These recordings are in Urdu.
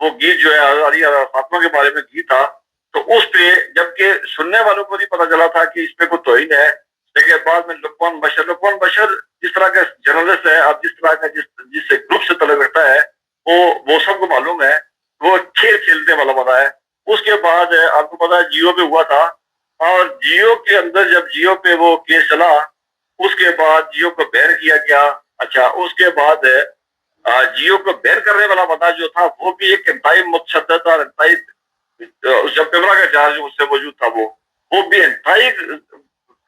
وہ گیت جو ہے علی فاطمہ کے بارے میں گیت تھا، تو اس پہ جبکہ سننے والوں کو نہیں پتا چلا تھا کہ اس پہ کوئی توہین ہے، لیکن بعد میں لقمان بشر جس طرح کا جرنلسٹ ہے، اب جس طرح کا جس گروپ سے تعلق رکھتا ہے، وہ سب کو معلوم ہے، وہ کھیل کھیلنے والا بنا ہے۔ اس کے بعد آپ کو پتا ہے جیو پہ ہوا تھا، اور جیو کے اندر جب جیو پہ وہ کیس چلا، اس کے بعد جیو کو بین کیا گیا۔ اچھا، اس کے بعد جیو کو بین کرنے والا بندہ جو تھا وہ بھی ایک انتہائی متشدد اور انتہائی جب پیمرا کا چارج اس سے موجود تھا، وہ بھی انتہائی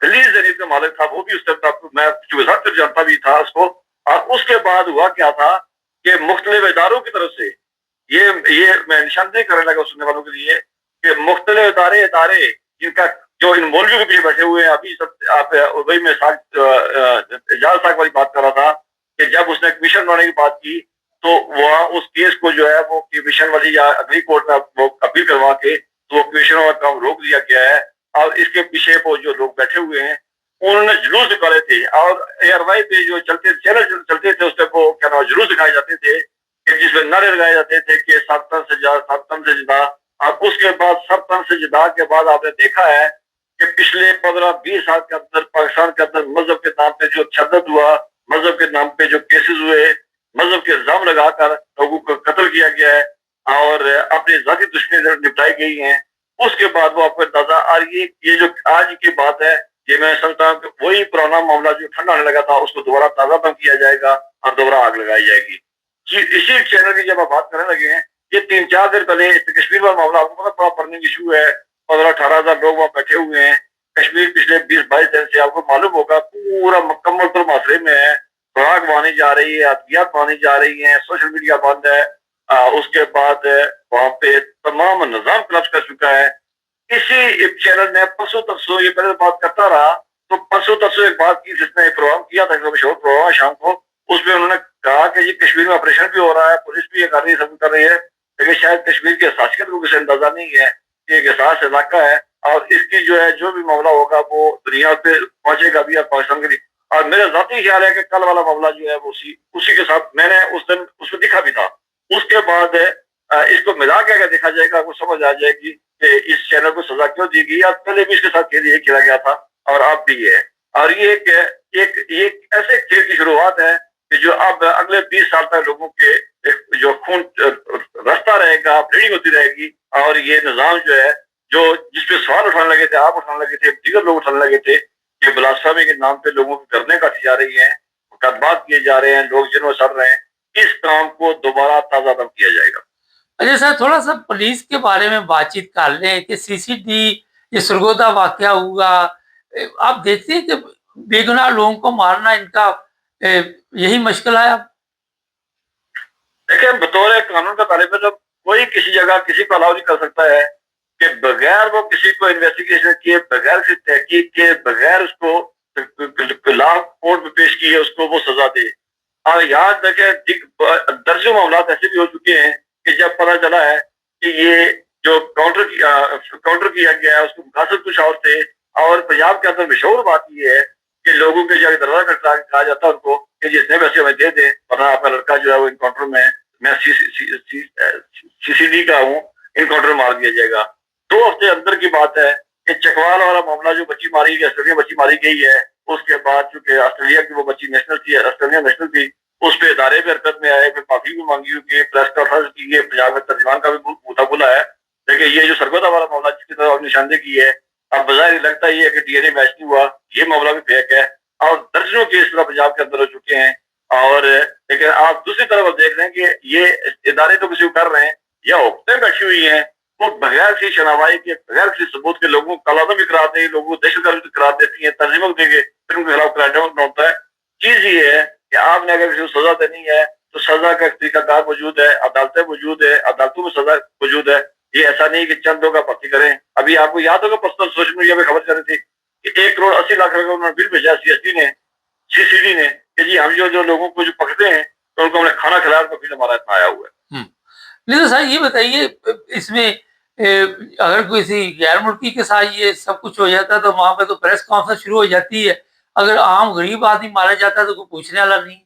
گلیز ذریعے کا مالک تھا، وہ بھی اس طرح میں جانتا بھی تھا اس کو۔ اور اس کے بعد ہوا کیا تھا کہ مختلف اداروں کی طرف سے یہ میں نشاندہی کرنے لگا سننے والوں کے لیے کہ مختلف ادارے جن کا جو ان مولویوں کے پیچھے بیٹھے ہوئے ہیں، ابھی سب آپ وہی میں اعجاز صاحب والی بات کر رہا تھا کہ جب اس نے کمیشن بنانے کی بات کی تو وہاں اس کیس کو جو ہے وہ کمیشن والی یا اگلی کورٹ میں وہ اپیل کروا کے تو وہ کمیشن والا کام روک دیا گیا ہے۔ اور اس کے پیچھے وہ جو لوگ بیٹھے ہوئے ہیں انہوں نے جلوس نکالے تھے، اور اے آر وائی پہ جو چینل چلتے تھے اس پہ وہ کیا نام جلوس دکھائے جاتے تھے کہ جس میں نعرے لگائے جاتے تھے کہ 7 تن سے جدا۔ اور اس کے بعد 7 تن سے جدا کے بعد آپ نے دیکھا ہے کہ پچھلے 15-20 سال کے اندر پاکستان کے اندر مذہب کے نام پہ جو تشدد ہوا، مذہب کے نام پہ جو کیسز ہوئے، مذہب کے الزام لگا کر لوگوں کو قتل کیا گیا ہے اور اپنی ذاتی دشمنی نپٹائی گئی ہیں، اس کے بعد وہ آپ کو اندازہ۔ اور یہ جو آج کی بات ہے، یہ میں سمجھتا ہوں کہ وہی پرانا معاملہ جو ٹھنڈا ہونے لگا تھا اس کو دوبارہ تازہ بند کیا جائے گا اور دوبارہ آگ لگائی جائے گی۔ اسی چینل کی جب آپ بات کرنے لگے ہیں، یہ 3-4 دن پہلے کشمیر کا معاملہ آپ کو پتا بڑا برننگ ایشو ہے، 15-18 ہزار لوگ وہاں بیٹھے ہوئے ہیں۔ کشمیر پچھلے 20-22 دن سے آپ کو معلوم ہوگا پورا مکمل طور معاشرے میں ہے، خوراک مانی جا رہی ہے، ادویات مانی جا رہی ہیں، سوشل میڈیا بند ہے۔ اس کے بعد وہاں پہ تمام نظام کلپس کر چکا ہے۔ اسی چینل نے پرسوں ترسوں یہ پہلے بات کرتا رہا، تو پرسوں ترسوں ایک بات کی جس نے ایک پروگرام کیا تھا، مشہور پروگرام شام کو، اس میں انہوں نے کہا کہ یہ کشمیر میں آپریشن بھی ہو رہا ہے، پولیس بھی یہ کر رہی ہے، سب کر رہی ہے، لیکن شاید کشمیر کی حساسیت کو کسی اندازہ نہیں ہے کہ ایک حساس علاقہ ہے اور اس کی جو ہے جو بھی معاملہ ہوگا وہ دنیا پہ پہنچے گا بھی اور پاکستان کے لیے۔ اور میرا ذاتی خیال ہے کہ کل والا معاملہ جو ہے وہ اسی کے ساتھ میں نے اس دن اس میں دکھا بھی تھا۔ اس کے بعد اس کو ملا کے اگر دیکھا جائے گا وہ سمجھ آ جائے گی کہ اس چینل کو سزا کیوں دی گئی، اور پہلے بھی اس کے ساتھ کھیل یہ کھیلا گیا تھا اور اب بھی ہے۔ اور یہ ایک ایسے کھیل کی شروعات ہے کہ جو اب اگلے 20 سال تک لوگوں کے جو خون رستہ رہے گا، بلیڈنگ ہوتی رہے گی، اور یہ نظام جو ہے جو جس پہ سوال اٹھانے لگے تھے، آپ اٹھانے لگے تھے، دیگر لوگ اٹھانے لگے تھے کہ بلاسفامی کے نام پہ لوگوں کو کرنے کاٹی جا رہی ہیں، مقدمات کیے جا رہے ہیں، لوگ جن میں سڑ رہے ہیں، اس کام کو دوبارہ تازہ دم کیا جائے گا۔ اچھا سر، تھوڑا سا پولیس کے بارے میں بات چیت کر لیں کہ سی سی ڈی یہ سرگودا واقعہ ہوا، آپ دیکھتے ہیں کہ بے گناہ لوگوں کو مارنا ان کا یہی مشکل ہے اب؟ دیکھیں، بطور قانون کا طالب علم کوئی کسی جگہ کسی کو الاؤ نہیں کر سکتا ہے کہ بغیر وہ کسی کو انویسٹیگیشن کیے، بغیر کسی تحقیق کے، بغیر اس کو لا کورٹ میں پیش کیے اس کو وہ سزا دے۔ اور یہاں دیکھیں درجنوں معاملات ایسے بھی ہو چکے ہیں کہ جب پتہ چلا ہے کہ یہ جو کاؤنٹر کیا گیا ہے اس کو مقاصد کچھ اور تھے، اور پنجاب کے اندر مشہور بات یہ ہے کہ لوگوں کے جگہ دروازہ کھٹکا کے کہا جاتا ہے ان کو کہ جتنے پیسے ہمیں دے دیں ورنہ آپ کا لڑکا جو ہے وہ انکاؤنٹر میں سی سی ڈی کا ہوں، انکاؤنٹر مار دیا جائے گا۔ 2 ہفتے اندر کی بات ہے کہ چکوال والا معاملہ جو بچی ماری گئی، آسٹریلیا بچی ماری گئی ہے، اس کے بعد چونکہ آسٹریلیا کی وہ بچی نیشنل تھی، آسٹریلیا نیشنل تھی، اس پہ ادارے بھی حرکت میں آئے، پھر معافی بھی مانگی ہوئی، پریس کانفرنس کی ہے، پنجاب میں ترجمان کا بھی مطابلہ ہے۔ لیکن یہ جو سرگودا والا معاملہ جس کی طرف نشاندہی کی ہے، اب بظاہر لگتا یہ ہے کہ ڈی این اے میچ نہیں ہوا، یہ معاملہ بھی فیک ہے، اور درجنوں کیس اس طرح پنجاب کے اندر ہو چکے ہیں۔ اور لیکن آپ دوسری طرف دیکھ رہے ہیں کہ یہ ادارے تو کسی کو کر رہے ہیں یا حکومتیں بیٹھی ہوئی ہیں، وہ بغیر کسی شناوائی کے، بغیر کسی ثبوت کے لوگوں کو کالعدم بھی کرا دیں، لوگوں کو دہشت گرد بھی کرا دیتی ہیں، ترجمہ دے کے پھر ان کے خلاف کرایا ہوتا ہے۔ چیز یہ ہے کہ آپ نے اگر کسی کو سزا دینی ہے تو سزا کا طریقہ کار موجود ہے، عدالتیں موجود ہے، عدالتوں میں سزا موجود ہے۔ یہ ایسا نہیں کہ چند لوگ بھرتی کریں۔ ابھی آپ کو یاد ہوگا پرسنل سوشل میڈیا پہ خبر چل رہی تھی کہ 1,80,00,000 روپے انہوں نے بل بھیجا سی سی ڈی نے کہ جی ہم جو لوگوں کو جو پکڑتے ہیں تو ان کو ہم نے کھانا کھلایا تو بل ہمارا اتنا آیا ہوا ہے۔ لیکن صاحب یہ بتائیے، اس میں اگر کسی غیر ملکی کے ساتھ یہ سب کچھ ہو جاتا ہے تو وہاں پہ تو پریس کانفرنس شروع ہو جاتی ہے، اگر عام غریب آدمی مارا جاتا ہے تو کوئی پوچھنے والا نہیں۔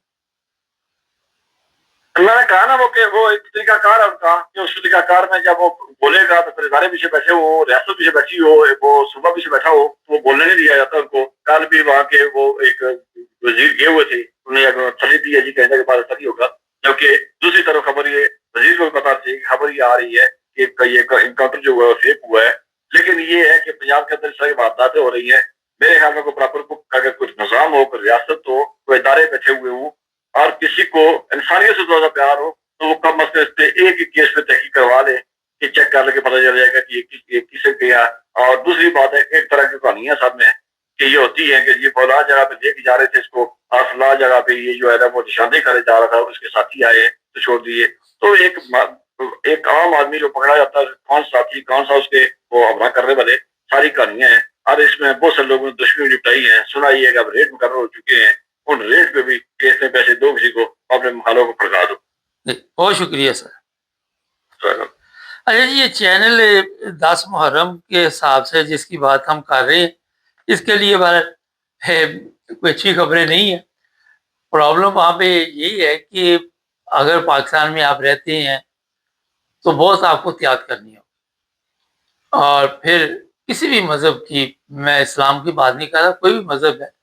اللہ نے کہا نا وہ کہ وہ ایک طریقہ کار ہے ان کا کہ اس طریقہ کار میں جب وہ بولے گا تو پھر ادارے پیچھے بیٹھے ہو, ریاست پیچھے بیٹھی ہو, وہ صوبہ پیچھے بیٹھا ہو تو وہ بولنے نہیں دیا جاتا ان کو. کل بھی وہاں کے وہ ایک وزیر گئے ہوئے تھے, انہیں تھلی دی ہے جی کہنے کے بعد تھلی ہوگا, جبکہ دوسری طرف خبر یہ وزیر کو پتا تھی کہ خبر یہ آ رہی ہے کہ یہ انکاؤنٹر جو ہوا ہے فیک ہوا ہے. لیکن یہ ہے کہ پنجاب کے اندر اس طرح کی وارداتیں ہو رہی ہیں. میرے خیال میں کوئی پراپر اگر کچھ نظام ہو, کوئی ریاست ہو, کوئی ادارے بیٹھے ہوئے ہوں اور کسی کو انسانیت سے زیادہ پیار ہو تو وہ کم از کم اس پہ ایک ہی کیس پہ تحقیق کروا لے کہ چیک کر لے کے پتہ چل جائے گا کہ یہ کسے کیا. اور دوسری بات ہے, ایک طرح کی کہانیاں سب میں کہ یہ ہوتی ہے کہ یہ فلاں جگہ پہ لے کے جا رہے تھے اس کو اور فلاں جگہ پہ یہ جو ہے نا وہ نشاندہی کرنے جا رہا تھا, اس کے ساتھی آئے تو چھوڑ دیے. تو ایک عام آدمی جو پکڑا جاتا ہے کون ساتھی کون سا اس کے وہ حملہ کرنے والے, ساری کہانیاں ہیں. اور اس میں بہت سے لوگوں نے دشمنی نپٹائی ہیں. سنائیے گا اب ریٹ مقرر ہو چکے ہیں, ان ریٹ پہ بھی کیس میں پیسے دو کسی کو اپنے مخالوں کو پھڑکا دو. بہت شکریہ سر. تو اچھا جی, یہ چینل 10 محرم کے حساب سے جس کی بات ہم کر رہے ہیں, اس کے لیے کوئی اچھی خبریں نہیں ہیں. پرابلم وہاں پہ یہی ہے کہ اگر پاکستان میں آپ رہتے ہیں تو بہت آپ کو احتیاط کرنی ہو, اور پھر کسی بھی مذہب کی, میں اسلام کی بات نہیں کر رہا, کوئی بھی مذہب ہے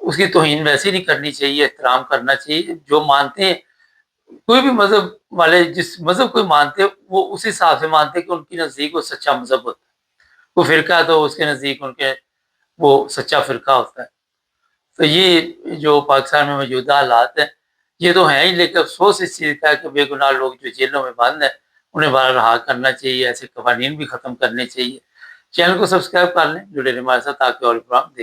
اس کی توہین ویسے نہیں کرنی چاہیے, احترام کرنا چاہیے. جو مانتے ہیں کوئی بھی مذہب والے, جس مذہب کو مانتے ہیں وہ اس حساب سے مانتے ہیں کہ ان کے نزدیک وہ سچا مذہب ہوتا ہے. وہ فرقہ تو اس کے نزدیک ان کے وہ سچا فرقہ ہوتا ہے. تو یہ جو پاکستان میں موجودہ حالات ہیں یہ تو ہیں ہی, لیکن افسوس اس چیز کا ہے کہ بے گناہ لوگ جو جیلوں میں بند ہیں انہیں باہر رہا کرنا چاہیے. ایسے قوانین بھی ختم کرنے چاہیے. چینل کو سبسکرائب کر لیں, جڑے رہیں ہمارے ساتھ تاکہ اور پروگرام دیکھ